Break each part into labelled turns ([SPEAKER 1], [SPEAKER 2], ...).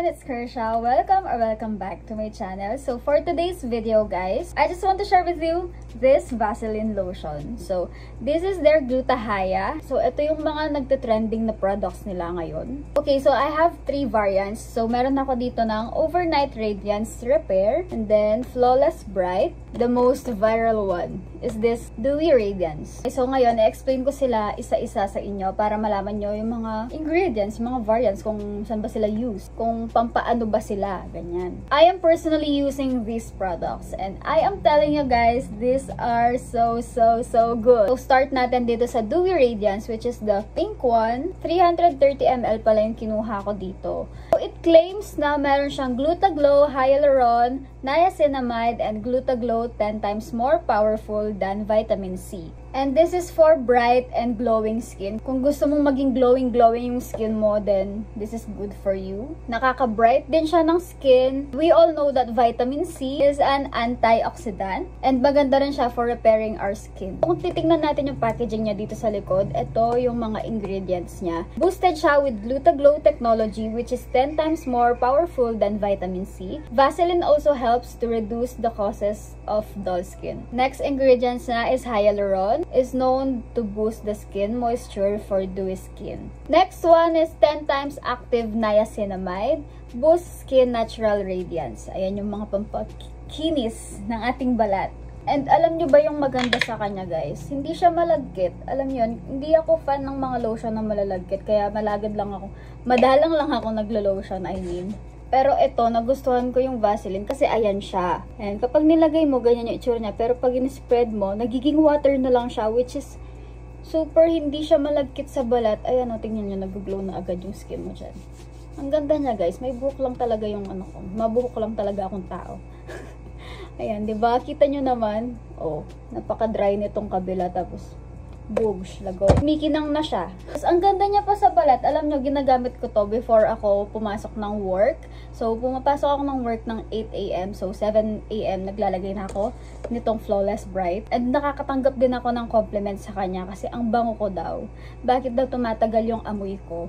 [SPEAKER 1] everyone, it's Kershaw. Welcome back to my channel. So for today's video, guys, I just want to share with you this Vaseline lotion. So this is their Gluta-Hya. So ito yung mga nagte-trending na products nila ngayon. Okay, so I have 3 variants. So meron ako dito ng Overnight Radiance Repair, and then Flawless Bright. The most viral one is this Dewy Radiance. So ngayon, i-explain ko sila isa-isa sa inyo para malaman nyo yung mga ingredients, mga variants, kung saan ba sila used, kung pampaano ba sila, ganyan. I am personally using these products and I am telling you guys, these are so good. So start natin dito sa Dewy Radiance, which is the pink one. 330 ml pala yung kinuha ko dito. So it claims na meron siyang Glutaglow, Hyaluron, Niacinamide, and Glutaglow 10 times more powerful than vitamin C. And this is for bright and glowing skin. Kung gusto mong maging glowing yung skin mo, then this is good for you. Nakaka-bright din siya ng skin. We all know that vitamin C is an antioxidant. And maganda rin siya for repairing our skin. Kung titignan natin yung packaging niya dito sa likod, ito yung mga ingredients niya. Boosted siya with Glutaglow technology, which is 10 times more powerful than vitamin C. Vaseline also helps to reduce the causes of dull skin. Next ingredients na is Hyaluron. Is known to boost the skin moisture for dewy skin. Next one is 10 times active niacinamide, boost skin natural radiance. Ayan yung mga pampakinis ng ating balat. And alam nyo ba yung maganda sa kanya, guys? Hindi siya malagkit. Alam nyo yun, hindi ako fan ng mga lotion na malalagkit, kaya malagad lang ako. Madalang lang ako naglo-lotion, I mean. Pero ito, nagustuhan ko yung Vaseline kasi ayan siya. And kapag nilagay mo, ganyan yung itsura niya. Pero pag in-spread mo, nagiging water na lang siya, which is super hindi siya malagkit sa balat. Ayan o, tingnan nyo, nag-glow na agad yung skin mo dyan. Ang ganda niya, guys. May buhok lang talaga yung ano ko. Mabuhok lang talaga akong tao. Ayan, diba? Kita nyo naman. Oh, napaka-dry nitong kabila. Tapos, bugs, lago. Mikinang na siya. Tapos, ang ganda niya pa sa balat. Alam nyo, ginagamit ko to before ako pumasok ng work. So, pumapasok ako ng work ng 8 AM. So, 7 AM, naglalagay na ako nitong Flawless Bright. And nakakatanggap din ako ng compliment sa kanya kasi ang bango ko daw. Bakit daw tumatagal yung amoy ko?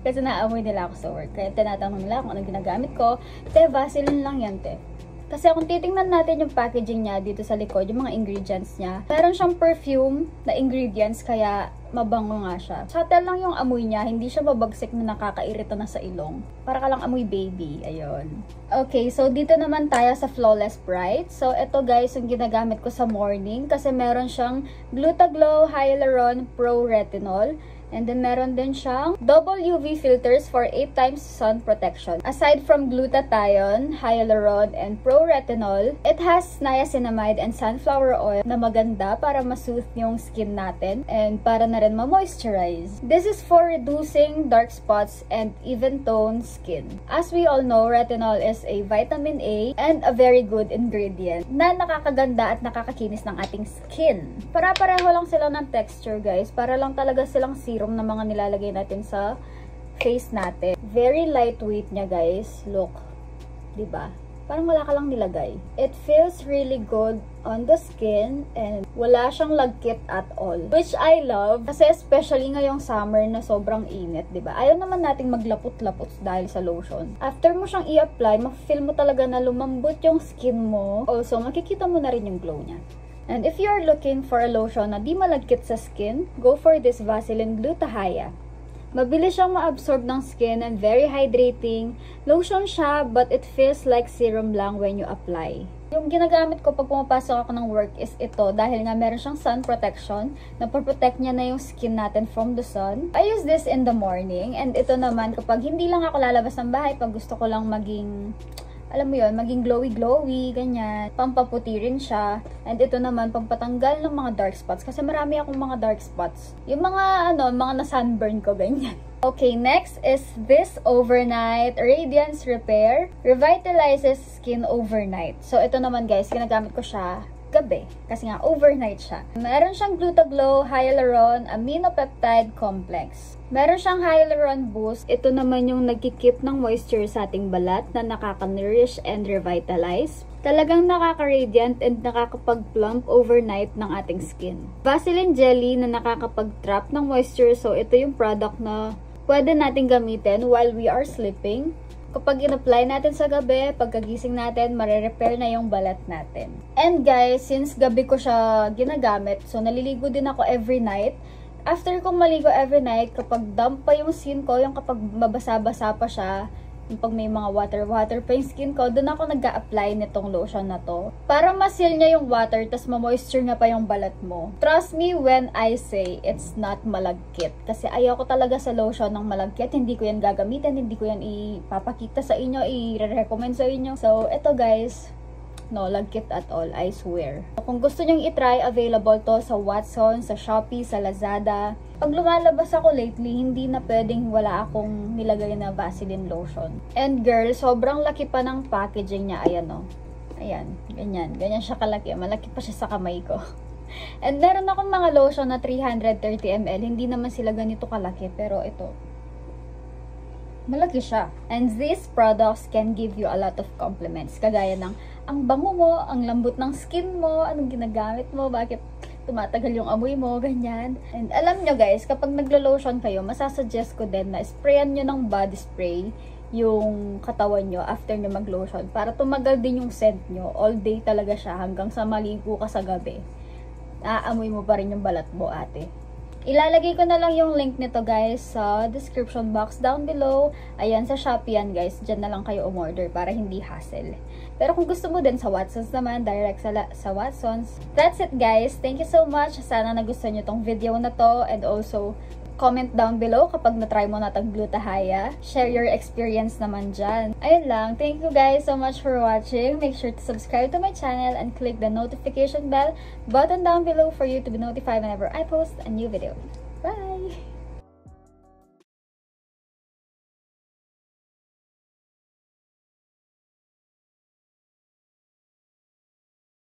[SPEAKER 1] Kasi naamoy nila ako sa work. Kaya tinatanong nila kung anong ginagamit ko. Te, Vaseline lang yan, te. Kasi kung titingnan natin yung packaging niya dito sa likod, yung mga ingredients niya, meron siyang perfume na ingredients, kaya mabango nga siya. Subtle lang yung amoy niya, hindi siya mabagsik na nakakairita na sa ilong. Para ka lang amoy baby, ayun. Okay, so dito naman tayo sa Flawless Bright. So ito guys, yung ginagamit ko sa morning kasi meron siyang Glutaglow Hyaluron Pro Retinol. And then, meron din siyang double UV filters for 8 times sun protection. Aside from glutathione, hyaluron, and pro-retinol, it has niacinamide and sunflower oil na maganda para ma-soothe yung skin natin and para na rin ma-moisturize. This is for reducing dark spots and even-toned skin. As we all know, retinol is a vitamin A and a very good ingredient na nakakaganda at nakakakinis ng ating skin. Para-pareho lang sila ng texture, guys. Para lang talaga silang serum na mga nilalagay natin sa face natin. Very lightweight niya, guys. Look. Diba? Parang wala ka lang nilagay. It feels really good on the skin and wala siyang lagkit at all. Which I love. Kasi especially ngayong summer na sobrang init, diba? Ayaw naman nating maglapot-lapot dahil sa lotion. After mo siyang i-apply, ma-feel mo talaga na lumambot yung skin mo. Also, makikita mo na rin yung glow niya. And if you are looking for a lotion na di malagkit sa skin, go for this Vaseline Gluta-Hya. Mabilis siyang ma-absorb ng skin and very hydrating. Lotion siya, but it feels like serum lang when you apply. Yung ginagamit ko pag pumapasok ako ng work is ito dahil nga meron siyang sun protection. Napoprotect niya na yung skin natin from the sun. I use this in the morning, and ito naman kapag hindi lang ako lalabas ng bahay, pag gusto ko lang maging, alam mo yun, maging glowy-glowy, ganyan. Pampaputi rin siya. And ito naman, pampatanggal ng mga dark spots. Kasi marami akong mga dark spots. Yung mga, mga na-sunburn ko, ganyan. Okay, next is this Overnight Radiance Repair. Revitalizes skin overnight. So, ito naman guys, ginagamit ko siya gabi. Kasi nga, overnight siya. Meron siyang Glutaglow Hyaluron Aminopeptide Complex. Meron siyang Hyaluron Boost. Ito naman yung nagkikip ng moisture sa ating balat na nakaka-nourish and revitalize. Talagang nakaka-radiant and nakakapag-plump overnight ng ating skin. Vaseline Jelly na nakakapag-trap ng moisture. So, ito yung product na pwede natin gamitin while we are sleeping. Kapag in-apply natin sa gabi, pagkagising natin, mare-repair na yung balat natin. And guys, since gabi ko siya ginagamit, so naliligo din ako every night. After kong maligo every night, kapag damp pa yung skin ko, yung kapag mabasa-basa pa siya, yung pag may mga water pa yung skin ko, doon ako nag-a-apply nitong lotion na to. Para ma-seal niya yung water, tas ma-moisture niya pa yung balat mo. Trust me when I say it's not malagkit. Kasi ayoko talaga sa lotion ng malagkit. Hindi ko yan gagamitin, hindi ko yan ipapakita sa inyo, i-recommend sa inyo. So, eto guys, no lagkit at all, I swear. Kung gusto nyong itry, available to sa Watsons, sa Shopee, sa Lazada. Pag lumalabas ako lately, hindi na pwedeng wala akong nilagay na Vaseline lotion. And girl, sobrang laki pa ng packaging niya. Ayan o. Ayan, ganyan. Ganyan siya kalaki. Malaki pa siya sa kamay ko. And meron akong mga lotion na 330 ml. Hindi naman sila ganito kalaki. Pero ito, malaki siya. And these products can give you a lot of compliments. Kagaya ng, ang bango mo, ang lambot ng skin mo, anong ginagamit mo, bakit tumatagal yung amoy mo, ganyan. And alam nyo guys, kapag naglo-lotion kayo, masasuggest ko din na sprayan nyo ng body spray yung katawan nyo after nyo mag-lotion. Para tumagal din yung scent nyo. All day talaga siya hanggang sa maligo ka sa gabi. Naaamoy mo pa rin yung balat mo, ate. Ilalagay ko na lang yung link nito guys sa description box down below. Ayan, sa Shopee yan guys. Diyan na lang kayo umorder para hindi hassle. Pero kung gusto mo din sa Watsons naman, direct sa Watsons. That's it guys. Thank you so much. Sana nagustuhan nyo tong video na to. And also, comment down below kapag na-try mo na tag Gluta-Hya. Share your experience naman dyan. Ayun lang. Thank you guys so much for watching. Make sure to subscribe to my channel and click the notification bell button down below for you to be notified whenever I post a new video.